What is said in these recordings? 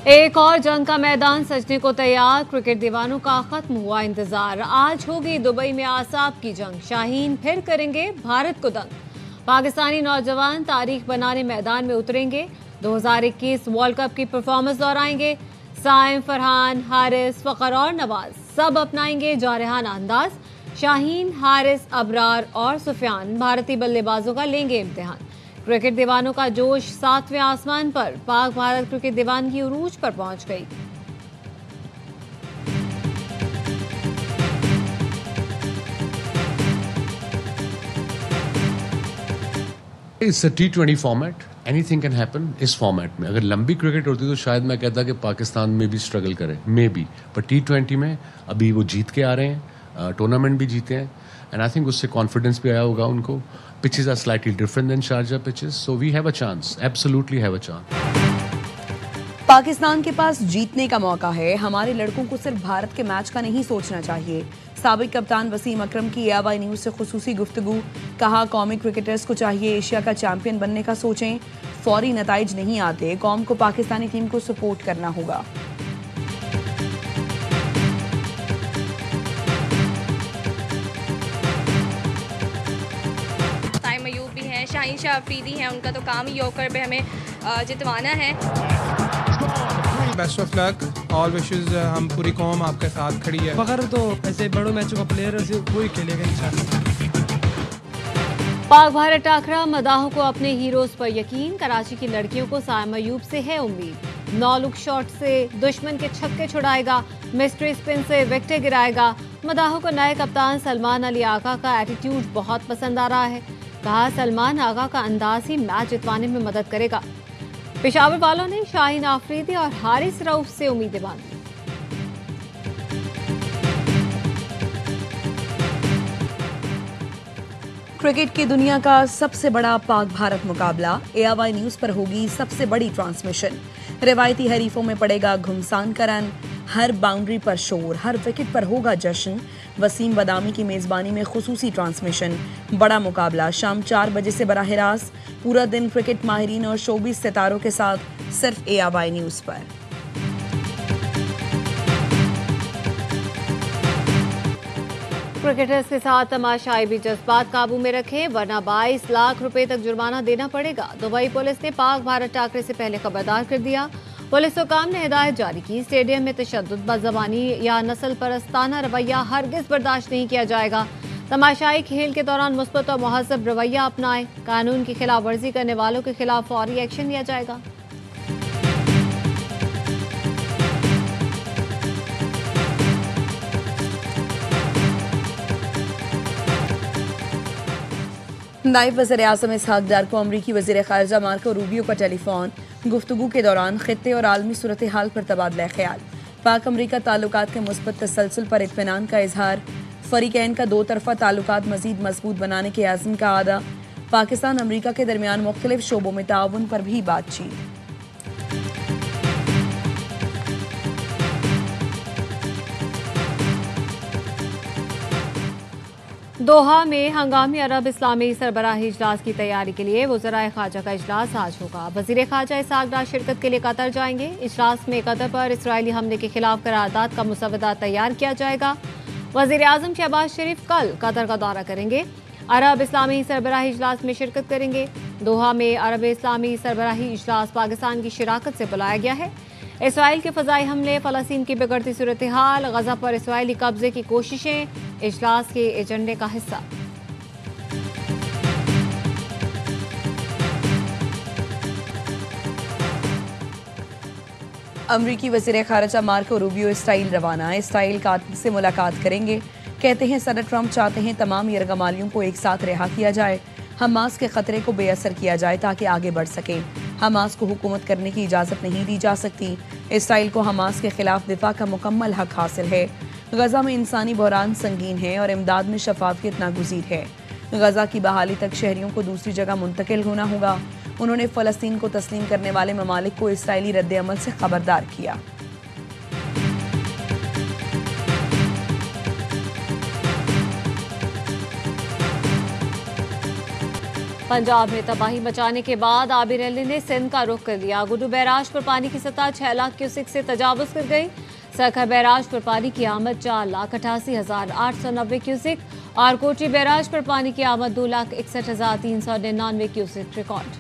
एक और जंग का मैदान सजने को तैयार। क्रिकेट दीवानों का खत्म हुआ इंतजार। आज होगी दुबई में आसाब की जंग। शाहीन फिर करेंगे भारत को दंग। पाकिस्तानी नौजवान तारीख बनाने मैदान में उतरेंगे। 2021 वर्ल्ड कप की परफॉर्मेंस दोहराएंगे। साइम, फरहान, हारिस, फखर और नवाज सब अपनाएंगे जारहाना अंदाज। शाहीन, हारिस, अबरार और सुफियान भारतीय बल्लेबाजों का लेंगे इम्तिहान। क्रिकेट दीवानों का जोश 7वें आसमान पर। पाक भारत क्रिकेट दीवानगी उरूज पर पहुंच गई। It's a T20 format, anything can happen इस फॉर्मेट में। अगर लंबी क्रिकेट होती तो शायद मैं कहता कि पाकिस्तान में भी स्ट्रगल करे, मे बी, पर T20 में अभी वो जीत के आ रहे हैं, टूर्नामेंट भी जीते हैं, एंड आई थिंक उससे कॉन्फिडेंस भी आया होगा उनको। Pitches are slightly different than Sharjah pitches, so we have a chance, absolutely have a chance. Pakistan के पास जीतने का मौका है। हमारे लड़कों को सिर्फ भारत के मैच का नहीं सोचना चाहिए। साबिक कप्तान वसीम अकरम की AY न्यूज से खुसूसी गुफ्तगू। कहा, कौमी क्रिकेटर्स को चाहिए एशिया का चैंपियन बनने का सोचें, फौरी नताइज नहीं आते। कौम को पाकिस्तानी टीम को सपोर्ट करना होगा। शाहीन शाह अफरीदी हैं, उनका तो काम ही यॉर्कर पे हमें जितवाना है। Best of luck, all wishes, हम पूरी कौम आपके साथ खड़ी है। फखर तो ऐसे बड़ों मैचों का प्लेयर है, वही खेलेगा इंशाल्लाह। पाक भारत टाकरा, मदाहों को अपने हीरोज पर यकीन। कराची की लड़कियों को साइम अयूब से है उम्मीद। 9 लुक शॉट से दुश्मन के छक्के छुड़ाएगा, मिस्ट्री स्पिन से विकेटें गिराएगा। मदाहों को नए कप्तान सलमान अली आगा का एटीट्यूड बहुत पसंद आ रहा है। कहा, सलमान आगा का अंदाज ही मैच जितवाने में मदद करेगा। पेशावर वालों ने शाहीन आफरीदी और हारिस रऊफ से उम्मीदें बांधी। क्रिकेट की दुनिया का सबसे बड़ा पाक भारत मुकाबला। AY न्यूज पर होगी सबसे बड़ी ट्रांसमिशन। रिवायती हरीफों में पड़ेगा घुमसान का रन। हर बाउंड्री पर शोर, हर विकेट पर होगा जश्न। वसीम बदामी की मेजबानी में खुसूसी ट्रांसमिशन। बड़ा मुकाबला शाम 4 बजे से बराह रास्त। पूरा दिन क्रिकेट माहिरीन और शोबीज सितारों के साथ सिर्फ AY न्यूज पर। क्रिकेटर्स के साथ तमाशाई भी जज्बात काबू में रखें, वरना 22 लाख रुपए तक जुर्माना देना पड़ेगा। दुबई पुलिस ने पाक भारत टाकरे से पहले खबरदार कर दिया। पुलिस हुकाम ने हिदायत जारी की, स्टेडियम में तशद्दुद, बदज़बानी या नस्ल परस्ताना रवैया हरगिज बर्दाश्त नहीं किया जाएगा। तमाशाई खेल के दौरान मुस्बत और मुहज़्ज़ब रवैया अपनाएं। कानून की खिलाफ वर्जी करने वालों के खिलाफ फौरी एक्शन लिया जाएगा। नायब वज़ीर-ए-आज़म इसहाक डार को अमरीकी वज़ीर ख़ारिजा मार्को रूबियो का टेलीफोन। गुफ्तगू के दौरान खित्ते और आलमी सूरत हाल पर तबादला ख्याल। पाक अमरीका ताल्लुकात के मुस्बत तसलसल पर इत्मीनान का इजहार। फ़रीक़ैन का 2 तरफ़ा ताल्लुकात मज़ीद मजबूत बनाने के आज़म का आदा। पाकिस्तान अमरीका के दरमियान मुख्तलिफ शोबों में ताउन पर भी बातचीत। दोहा में हंगामी अरब इस्लामी सरबराही इजलास की तैयारी के लिए वज़राए ख़ारजा का इजलास आज होगा। वज़ीर ख़ारजा इसहाक डार शिरकत के लिए कतर जाएंगे। इजलास में कतर पर इसराइली हमले के खिलाफ करारदाद का मुसवदा तैयार किया जाएगा। वज़ीर आज़म शहबाज शरीफ कल कतर का दौरा करेंगे। अरब इस्लामी सरबराही इजलास में शिरकत करेंगे। दोहा में अरब इस्लामी सरबराही इजलास पाकिस्तान की शिराकत से बुलाया गया है। इसराइल के फ़ज़ाई हमले, फ़लस्तीन की बिगड़ती सूरत हाल, गज़ा पर इसराइली कब्जे की कोशिशें इजलास के एजेंडे का हिस्सा। अमरीकी वज़ीर ख़ारिजा मार्को रूबियो इसराइल रवाना। इसराइल कातिल से मुलाकात करेंगे। कहते हैं सदर ट्रंप चाहते हैं तमाम यरगमालियों को एक साथ रिहा किया जाए, हमास के खतरे को बेअसर किया जाए ताकि आगे बढ़ सके। हमास को हुकूमत करने की इजाज़त नहीं दी जा सकती। इसराइल को हमास के खिलाफ दिफा का मुकम्मल हक हासिल है। गज़ा में इंसानी बहरान संगीन है और इमदाद में शफाफियत नागुज़ीर है। गज़ा की बहाली तक शहरियों को दूसरी जगह मुंतकिल होना होगा। उन्होंने फ़लस्तीन को तस्लीम करने वाले ममालिक को इसराइली रद्द-ए-अमल से खबरदार किया। पंजाब में तबाही मचाने के बाद आबिर अली ने सिंध का रुख कर लिया। गुड्डू बैराज पर पानी की सतह 6 लाख क्यूसेक से तजावुज कर गई। सखर बैराज पर पानी की आमद 4,88,890 क्यूसेक और कोची बैराज पर पानी की आमद 2,61,399 क्यूसेक रिकॉर्ड।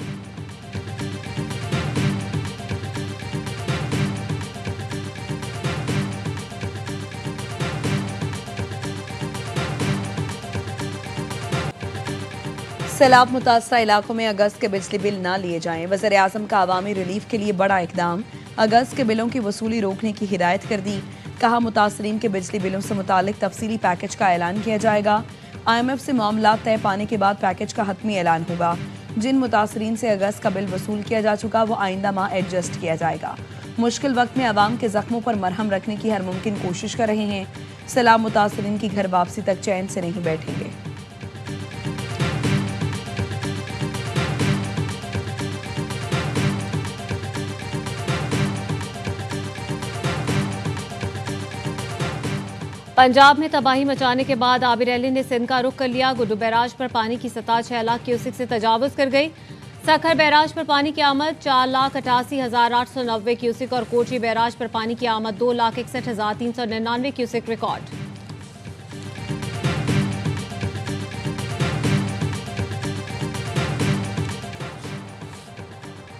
सैलाब मुतासरा इलाकों में अगस्त के बिजली बिल न लिए जाएं। वज़ीर आज़म का अवामी रिलीफ के लिए बड़ा इकदाम। अगस्त के बिलों की वसूली रोकने की हिदायत कर दी। कहा मुतासरीन के बिजली बिलों से मुतालिक तफसीली पैकेज का ऐलान किया जाएगा। IMF से मामला तय पाने के बाद पैकेज का हतमी ऐलान होगा। जिन मुतासरीन से अगस्त का बिल वसूल किया जा चुका वो आइंदा माह एडजस्ट किया जाएगा। मुश्किल वक्त में अवाम के जख्मों पर मरहम रखने की हर मुमकिन कोशिश कर रहे हैं। सैलाब मुतासरीन की घर वापसी तक चैन से नहीं बैठेंगे। पंजाब में तबाही मचाने के बाद आबिर अली ने सिंध का रुख कर लिया। गुड्डू बैराज पर पानी की सतह 6 लाख क्यूसेक से तजावुज कर गई। सखर बैराज पर पानी की आमद 4,88,890 क्यूसेक और कोची बैराज पर पानी की आमद 2,61,399 क्यूसेक रिकॉर्ड।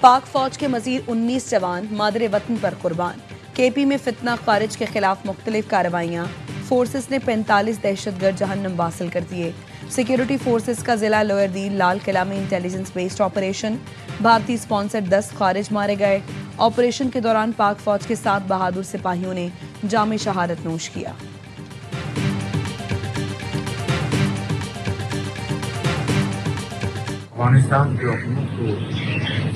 पाक फौज के मजीद 19 जवान मादरे वतन पर कुर्बान। KP में फितना खारिज के खिलाफ मुख्तलिफ कार्रवाइयाँ। फोर्सेस ने 45 दहशतगर्द जहन्नम वासिल कर दिए। सिक्योरिटी फोर्सेस का जिला लोअर दीन लाल किला में इंटेलिजेंस बेस्ड ऑपरेशन। भारतीय स्पॉन्सर्ड 10 खारिज मारे गए। ऑपरेशन के दौरान पाक फौज के 7 बहादुर सिपाहियों ने जाम शहादत नोश किया। अफगानिस्तान की हुकूमत को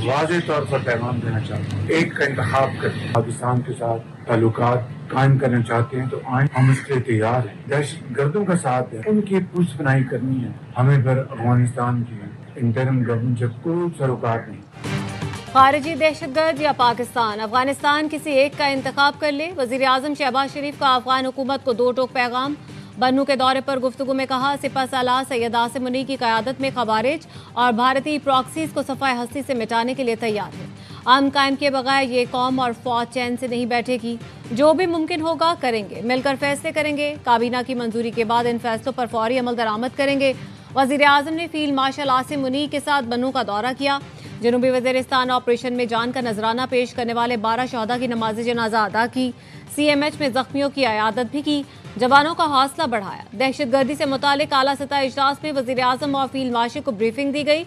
वाज़ेह तौर पर पैगाम देना चाहते हैं। एक का इंतखाब कर पाकिस्तान के साथ ताल्लुकात कायम करना चाहते हैं तो आए, हम उसके लिए तैयार हैं। दहशत गर्दों का साथ है, उनकी पुष्पनाई करनी है। हमें पर अफगानिस्तान की इंटरिम गवर्नमेंट से कोई सरोकार नहीं। खारिजी दहशतगर्द या पाकिस्तान, अफगानिस्तान किसी एक का इंतखाब कर ले। वजीर आजम शहबाज शरीफ का अफगान हुकूमत को 2 टोक पैगाम। बन्नू के दौरे पर गुफ्तगू में कहा सिपह सालार सैयद आसिम मुनी की क़यादत में खवारिज और भारतीय प्रॉक्सीज को सफ़ाए हस्ती से मिटाने के लिए तैयार है। अमन कायम किए बगैर ये कौम और फौज चैन से नहीं बैठेगी। जो भी मुमकिन होगा करेंगे, मिलकर फैसले करेंगे। काबीना की मंजूरी के बाद इन फैसलों पर फौरी अमल दरामद करेंगे। वज़ीर आज़म ने फील्ड मार्शल आसिम मुनी के साथ बन्नू का दौरा किया। जनूबी वज़ीरिस्तान ऑपरेशन में जान का नजराना पेश करने वाले 12 शहदा की नमाज जनाजा अदा की। CMH में जख्मियों की अयादत भी की। जवानों का हौसला बढ़ाया। दहशतगर्दी से मुतालिक आला सतह इजलास में वज़ीर आज़म और फील्ड मार्शल को ब्रीफिंग दी गई।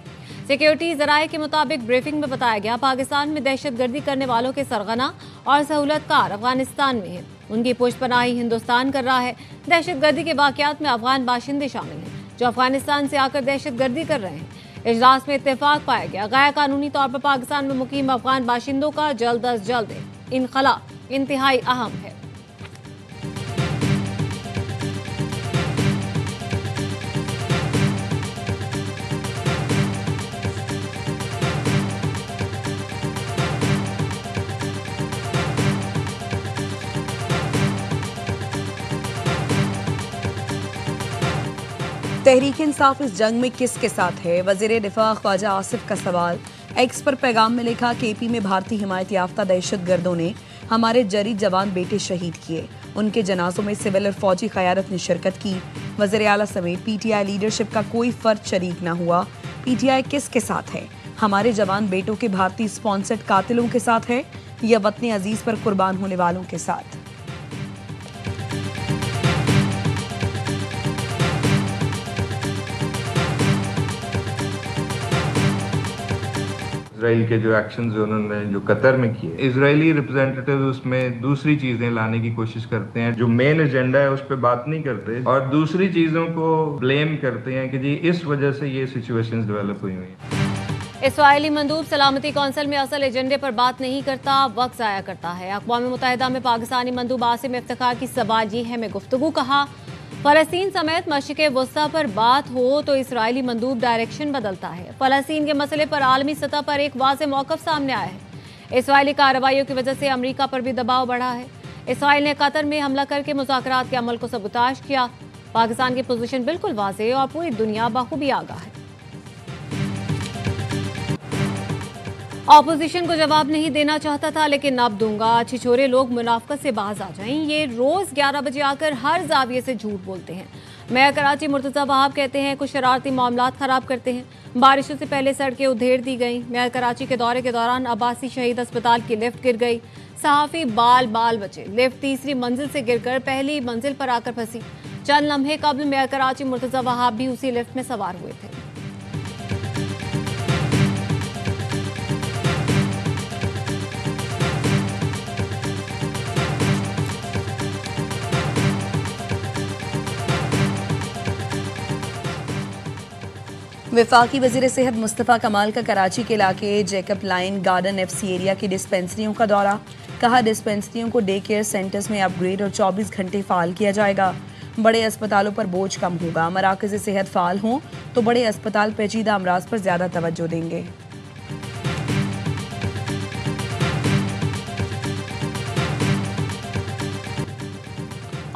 सिक्योरिटी ज़राए के मुताबिक ब्रीफिंग में बताया गया पाकिस्तान में दहशतगर्दी करने वालों के सरगना और सहूलतकार अफगानिस्तान में है। उनकी पुष्पनाही हिंदुस्तान कर रहा है। दहशतगर्दी के वाक़यात में अफगान बाशिंदे शामिल हैं जो अफगानिस्तान से आकर दहशतगर्दी कर रहे हैं। इजलास में इत्तेफाक पाया गया गैर कानूनी तौर पर पाकिस्तान में मुकीम अफगान बाशिंदों का जल्द अज जल्द इनखला इंतहाई अहम है। तहरीक इंसाफ इस जंग में किसके साथ है? वज़ीर दिफा ख्वाजा आसिफ का सवाल। एक्स पर पैगाम में लिखा KP में भारतीय हिमायत याफ्ता दहशतगर्दों ने हमारे जरी जवान बेटे शहीद किए। उनके जनाजों में सिविल और फौजी क़यादत ने शिरकत की। वज़ीर आला समेत PTI लीडरशिप का कोई फर्द शरीक न हुआ। PTI किसके साथ है? हमारे जवान बेटों के भारतीय स्पॉन्सर्ड कातिलों के साथ है या वतन अजीज पर कुर्बान होने वालों के साथ? इसराइल के जो एक्शंस उन्होंने जो कतर में किए, इजरायली रिप्रेजेंटेटिव उसमें दूसरी चीजें लाने की कोशिश करते हैं। जो मेन एजेंडा है उस पर बात नहीं करते और दूसरी चीजों को ब्लेम करते हैं कि जी इस वजह से ये सिचुएशंस डेवलप हुई हैं। इसराइली मंदूब सलामती कौंसिल में असल एजेंडे पर बात नहीं करता, वक्त जाया करता है। अक़वाम मुत्तहिदा में पाकिस्तानी मंदूब आसिम इफ्तिखार की सवाल ये है में गुफ्तगू। कहा फ़लस्तीन समेत मशरिक़ वस्ता पर बात हो तो इसराइली मंदूब डायरेक्शन बदलता है। फ़लस्तीन के मसले पर आलमी सतह पर एक वाज़ेह मौक़िफ़ सामने आया है। इसराइली कार्रवाइयों की वजह से अमरीका पर भी दबाव बढ़ा है। इसराइल ने कतर में हमला करके मुज़ाकरात के अमल को सबूताश किया। पाकिस्तान की पोजीशन बिल्कुल वाज़ेह और पूरी दुनिया बखूबी आगाह है। ऑपोजिशन को जवाब नहीं देना चाहता था, लेकिन अब दूंगा। छिछोरे लोग मुनाफकत से बाज आ जाएं। ये रोज 11 बजे आकर हर जाविये से झूठ बोलते हैं। मेयर कराची मुर्तजा वहाब कहते हैं कुछ शरारती मामलात खराब करते हैं। बारिशों से पहले सड़कें उधेड़ दी गई। मेयर कराची के दौरे के दौरान अब्बासी शहीद अस्पताल की लिफ्ट गिर गई। सहाफी बाल बाल बचे। लिफ्ट तीसरी मंजिल से गिरकर पहली मंजिल पर आकर फंसी। चंद लम्हे कबल मेयर कराची मुर्तजा वहाब भी उसी लिफ्ट में सवार हुए थे। वफाकी वज़ीर सेहत मुस्तफ़ा कमाल का कराची के इलाके Jacob line garden FC area की डिस्पेंसरियों का दौरा। कहा डिस्पेंसरियों को डे केयर सेंटर्स में अपग्रेड और 24 घंटे फ़ाल किया जाएगा। बड़े अस्पतालों पर बोझ कम होगा। मराकज़ सेहत फ़ाल हों तो बड़े अस्पताल पेचीदा अमराज पर ज़्यादा तवज्जो देंगे।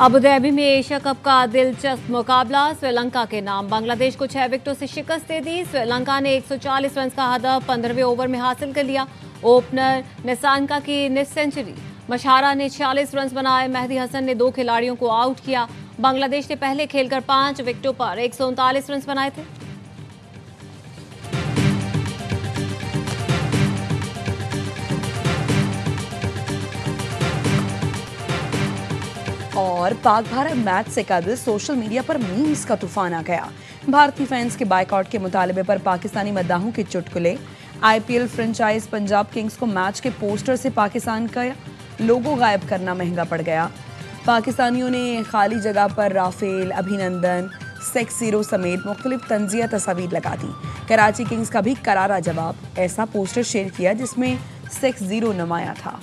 अबू धाबी में एशिया कप का दिलचस्प मुकाबला श्रीलंका के नाम। बांग्लादेश को 6 विकेटों से शिकस्त दे दी। श्रीलंका ने 140 रन का हदफ 15वें ओवर में हासिल कर लिया। ओपनर निसानका की निस सेंचुरी। मशहारा ने 46 रन बनाए। मेहदी हसन ने 2 खिलाड़ियों को आउट किया। बांग्लादेश ने पहले खेलकर 5 विकेटों पर 139 रन बनाए थे। और पाक भारत मैच से कबल सोशल मीडिया पर मीम्स का तूफान आ गया। भारतीय फैंस के बायकॉट के मुतालबे पर पाकिस्तानी मद्दाहों के चुटकुले। IPL फ्रेंचाइज पंजाब किंग्स को मैच के पोस्टर से पाकिस्तान का लोगो गायब करना महंगा पड़ गया। पाकिस्तानियों ने खाली जगह पर राफेल, अभिनंदन, सेक्स ज़ीरो समेत मुख्तलिफ तंजिया तस्वीर लगा दी। कराची किंग्स का भी करारा जवाब। ऐसा पोस्टर शेयर किया जिसमें सेक्स ज़ीरो नुमाया था।